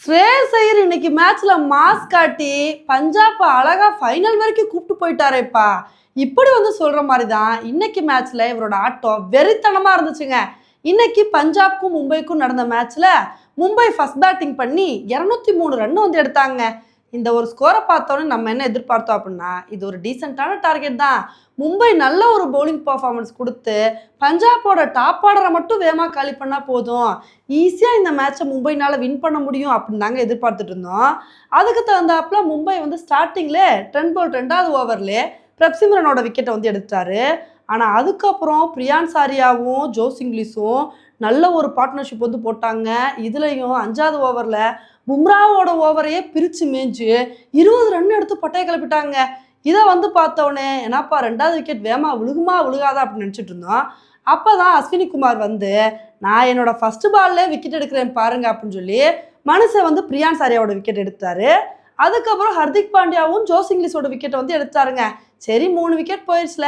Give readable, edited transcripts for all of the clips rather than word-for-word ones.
ஸ்ரேயஸ் ஐயர் இன்னைக்கு மேட்ச்ல மாஸ் காட்டி பஞ்சாப் அழகா ஃபைனல் வரைக்கும் கூப்பிட்டு போயிட்டாரேப்பா. இப்படி சொல்ற மாதிரி தான் இன்னைக்கு மேட்ச்ல இவரோட ஆட்டம் வெறித்தனமா இருந்துச்சுங்க. இன்னைக்கு பஞ்சாப்க்கும் மும்பைக்கும் நடந்த மேட்ச்ல மும்பை ஃபர்ஸ்ட் பேட்டிங் பண்ணி 203 ரன் எடுத்தாங்க. இந்த ஒரு ஸ்கோரை பார்த்தோன்னே நம்ம என்ன எதிர்பார்த்தோம் அப்படின்னா, இது ஒரு டீசெண்டான டார்கெட் தான். மும்பை நல்ல ஒரு பவுலிங் பர்ஃபார்மன்ஸ் கொடுத்து பஞ்சாபோட டாப் ஆர்டரை மட்டும் வேகமாக காலி பண்ணால் போதும், ஈஸியாக இந்த மேட்சை மும்பைனால் வின் பண்ண முடியும் அப்படின்னு தாங்க எதிர்பார்த்துட்டு இருந்தோம். அதுக்கு தகுந்தாப்புல மும்பை ஸ்டார்டிங்கில் 10 பால் 2வது ஓவர்லேயே பிரப்சிம்ரனோட விக்கெட்டை எடுத்தாரு. ஆனால் அதுக்கப்புறம் பிரியான் சாரியாவும் ஜோஸ் இங்கிலீஷும் நல்ல ஒரு பார்ட்னர்ஷிப் போட்டாங்க. இதுலேயும் 5வது ஓவரில் பும்ராவோட ஓவரையே பிரித்து மேய்ஞ்சு 20 ரன் எடுத்து பட்டையை கிளப்பிட்டாங்க. இதை பார்த்தோன்னே என்னப்பா 2வது விக்கெட் வேமா விழுகுமா விழுகாதா அப்படின்னு நினச்சிட்டு இருந்தோம். அப்போ தான் அஸ்வினி குமார் நான் என்னோட ஃபர்ஸ்ட் பால்லே விக்கெட் எடுக்கிறேன் பாருங்க அப்படின்னு சொல்லி மனுஷன் பிரியான் சாரியாவோட விக்கெட் எடுத்தாரு. அதுக்கப்புறம் ஹர்திக் பாண்டியாவும் ஜோஸ் இங்கிலீஷோட விக்கெட்டை எடுத்தாருங்க. சரி 3 விக்கெட் போயிடுச்சுல,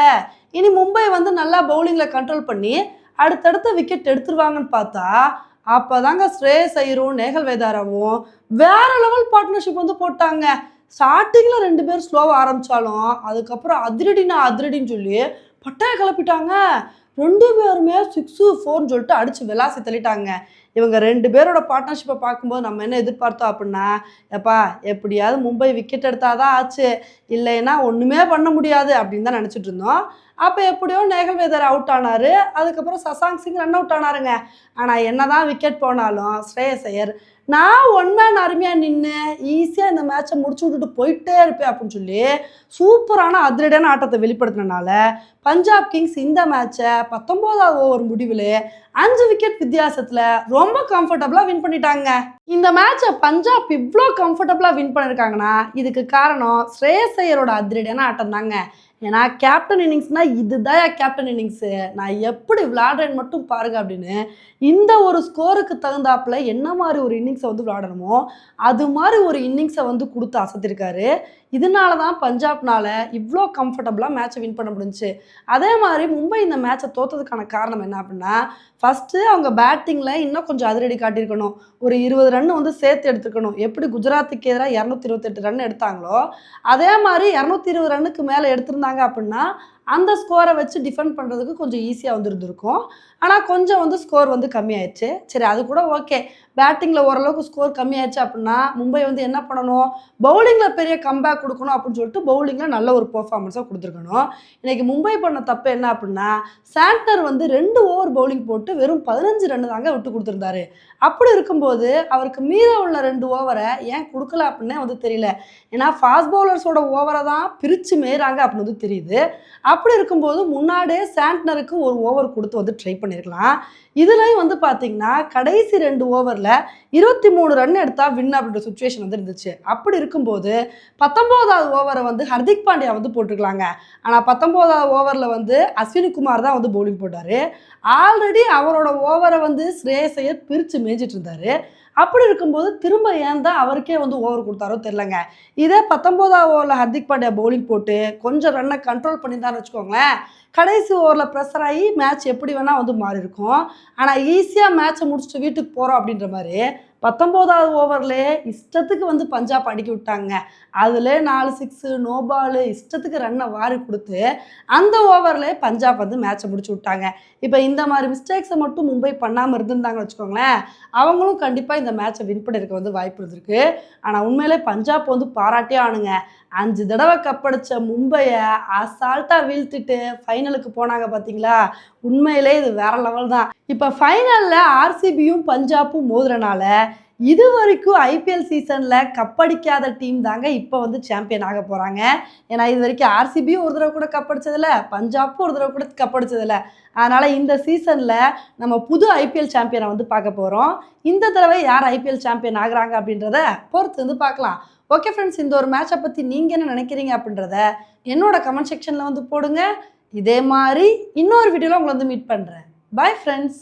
இனி மும்பை நல்லா பவுலிங்கில் கண்ட்ரோல் பண்ணி அடுத்தடுத்த விக்கெட் எடுத்துருவாங்கன்னு பார்த்தா, அப்போதாங்க ஸ்ரேயஸ் ஐயரும் நேகல் வேதாராவும் வேற லெவல் பார்ட்னர்ஷிப் போட்டாங்க. ஸ்டார்டிங்கில் 2 பேர் ஸ்லோவாக ஆரம்பித்தாலும் அதுக்கப்புறம் அதிரடின்னு சொல்லி பட்டையை கிளப்பிட்டாங்க. 2 பேருமே 6 4ன்னு சொல்லிட்டு அடித்து விளாசி தள்ளிட்டாங்க. இவங்க 2 பேரோட பார்ட்னர்ஷிப்பை பார்க்கும்போது நம்ம என்ன எதிர்பார்த்தோம் அப்படின்னா, எப்பா எப்படியாவது மும்பை விக்கெட் எடுத்தாதான் ஆச்சு, இல்லைன்னா ஒன்றுமே பண்ண முடியாது அப்படின்னு தான் நினச்சிட்டு இருந்தோம். அப்போ எப்படியோ நேகல் வேதர் அவுட் ஆனார். அதுக்கப்புறம் சசாங்க் சிங் ரன் அவுட் ஆனாருங்க. ஆனால் என்னதான் விக்கெட் போனாலும் ஸ்ரேயஸ் ஐயர் நான் 1 மேன் அருமையாக நின்று ஈஸியாக இந்த மேட்சை முடிச்சு விட்டுட்டு போயிட்டே இருப்பேன் அப்படின்னு சொல்லி சூப்பரான அதிரடியான ஆட்டத்தை வெளிப்படுத்தினால பஞ்சாப் கிங்ஸ் இந்த மேட்சை 19வது ஓவர் முடிவில் 5 விக்கெட் வித்தியாசத்தில் ரொம்ப கம்ஃபர்டபுளாக வின் பண்ணிட்டாங்க. இந்த மேட்சை பஞ்சாப் இவ்வளோ கம்ஃபர்டபுளாக வின் பண்ணியிருக்காங்கன்னா இதுக்கு காரணம் ஸ்ரேயஸ் ஐயரோட அதிரடியான ஆட்டம் தாங்க. ஏன்னா கேப்டன் இன்னிங்ஸ்னால் இதுதான் கேப்டன் இன்னிங்ஸு, நான் எப்படி விளையாடுறேன்னு மட்டும் பாருங்க அப்படின்னு இந்த ஒரு ஸ்கோருக்கு தகுந்தாப்புல என்ன மாதிரி ஒரு இன்னிங்ஸை விளையாடணுமோ அது மாதிரி ஒரு இன்னிங்ஸை கொடுத்து அசத்திருக்காரு. இதனால தான் பஞ்சாப்னால் இவ்வளோ கம்ஃபர்டபுளாக மேட்சை வின் பண்ண முடிஞ்சுச்சு. அதே மாதிரி மும்பை இந்த மேட்சை தோற்றதுக்கான காரணம் என்ன அப்படின்னா, ஃபஸ்ட்டு அவங்க பேட்டிங்கில் இன்னும் கொஞ்சம் அதிரடி காட்டியிருக்கணும். ஒரு 20 ரன் சேர்த்து எடுத்துக்கணும். எப்படி குஜராத்துக்கு எதிராக 228 ரன் எடுத்தாங்களோ அதே மாதிரி 220 ரன்னுக்கு மேலே எடுத்திருந்தாங்க அப்படின்னா அந்த ஸ்கோரை வச்சு டிஃபெண்ட் பண்ணுறதுக்கு கொஞ்சம் ஈஸியாக இருந்திருக்கும். ஆனால் கொஞ்சம் ஸ்கோர் கம்மியாயிடுச்சு. சரி அது கூட ஓகே, பேட்டிங்கில் ஓரளவுக்கு ஸ்கோர் கம்மியாயிடுச்சு அப்படின்னா மும்பை என்ன பண்ணணும், பவுலிங்கில் பெரிய கம்பேக் கொடுக்கணும் அப்படின்னு சொல்லிட்டு பவுலிங்கில் நல்ல ஒரு பெர்ஃபார்மன்ஸாக கொடுத்துருக்கணும். இன்றைக்கி மும்பை பண்ண தப்பு என்ன அப்படின்னா, சாண்ட்னர் 2 ஓவர் பவுலிங் போட்டு வெறும் 15 ரன் தாங்க விட்டு கொடுத்துருந்தாரு. அப்படி இருக்கும்போது அவருக்கு மீதம் உள்ள 2 ஓவரை ஏன் கொடுக்கல அப்படின்னே தெரியல. ஏன்னா ஃபாஸ்ட் பவுலர்ஸோட ஓவரை தான் பிரித்து மேய்றாங்க அப்படின்னு தெரியுது. அப்படி இருக்கும்போது முன்னாடியே சாண்ட்னருக்கு ஒரு ஓவர் கொடுத்து ட்ரை பண்ணியிருக்கலாம். இதுலையும் பார்த்தீங்கன்னா கடைசி 2 ஓவரில் 23 ரன் எடுத்தால் வின் அப்படின்ற சுச்சுவேஷன் இருந்துச்சு. அப்படி இருக்கும்போது 19வது ஓவரை ஹர்திக் பாண்டியா போட்டிருக்கலாங்க. ஆனால் 19வது ஓவரில் அஸ்வினி குமார் தான் பவுலிங் போட்டார். ஆல்ரெடி அவரோட ஓவரை ஸ்ரேயஸ் ஐயர் பிரித்து மேய்ஞ்சிட்டு இருந்தார். அப்படி இருக்கும்போது திரும்ப ஏன் தான் அவருக்கே ஓவர் கொடுத்தாரோ தெரிலங்க. இதே 19வது ஓவரில் ஹர்திக் பாண்டியா பவுலிங் போட்டு கொஞ்சம் ரன்னை கண்ட்ரோல் பண்ணியிருந்தான்னு வச்சுக்கோங்களேன், கடைசி ஓவரில் ப்ரெஷர் ஆகி மேட்ச் எப்படி வேணால் மாறி இருக்கும். ஆனால் ஈஸியாக மேட்சை முடிச்சுட்டு வீட்டுக்கு போகிறோம் அப்படின்ற மாதிரி 19வது ஓவர்லேயே இஷ்டத்துக்கு பஞ்சாப் அடிக்கி விட்டாங்க. அதில் 4 6 நோ பால் இஷ்டத்துக்கு ரன்னை வாரி கொடுத்து அந்த ஓவர்லேயே பஞ்சாப் மேட்சை முடிச்சு விட்டாங்க. இப்போ இந்த மாதிரி மிஸ்டேக்ஸை மட்டும் மும்பை பண்ணாமல் இருந்திருந்தாங்கன்னு வச்சுக்கோங்களேன், அவங்களும் கண்டிப்பாக இந்த மேட்சை வின் பண்ணியிருக்க வாய்ப்பு இருந்திருக்கு. ஆனால் உண்மையிலே பஞ்சாப் பாராட்டியே ஆனுங்க. 5 தடவை கப்படிச்ச மும்பையை அசால்ட்டாக வீழ்த்திட்டு ஃபைனலுக்கு போனாங்க பார்த்தீங்களா, உண்மையிலே இது வேற லெவல் தான். இப்போ ஃபைனலில் ஆர்சிபியும் பஞ்சாப்பும் மோதுறனால இது வரைக்கும் ஐபிஎல் சீசனில் கப்படிக்காத டீம் தாங்க இப்போ சாம்பியன் ஆக போகிறாங்க. ஏன்னா இது வரைக்கும் ஆர்சிபியும் ஒரு தடவை கூட கப்படிச்சதில்லை, பஞ்சாப்பும் ஒரு தடவை கூட கப்படிச்சதில்லை. அதனால் இந்த சீசனில் நம்ம புது ஐபிஎல் சாம்பியனை பார்க்க போகிறோம். இந்த தடவை யார் ஐபிஎல் சாம்பியன் ஆகுறாங்க அப்படின்றத பொறுத்து பார்க்கலாம். ஓகே ஃப்ரெண்ட்ஸ், இந்த ஒரு மேட்சை பற்றி நீங்கள் என்ன நினைக்கிறீங்க அப்படின்றத என்னோட கமெண்ட் செக்ஷனில் போடுங்க. இதே மாதிரி இன்னொரு வீடியோவில் உங்களை மீட் பண்ணுறேன். Bye friends.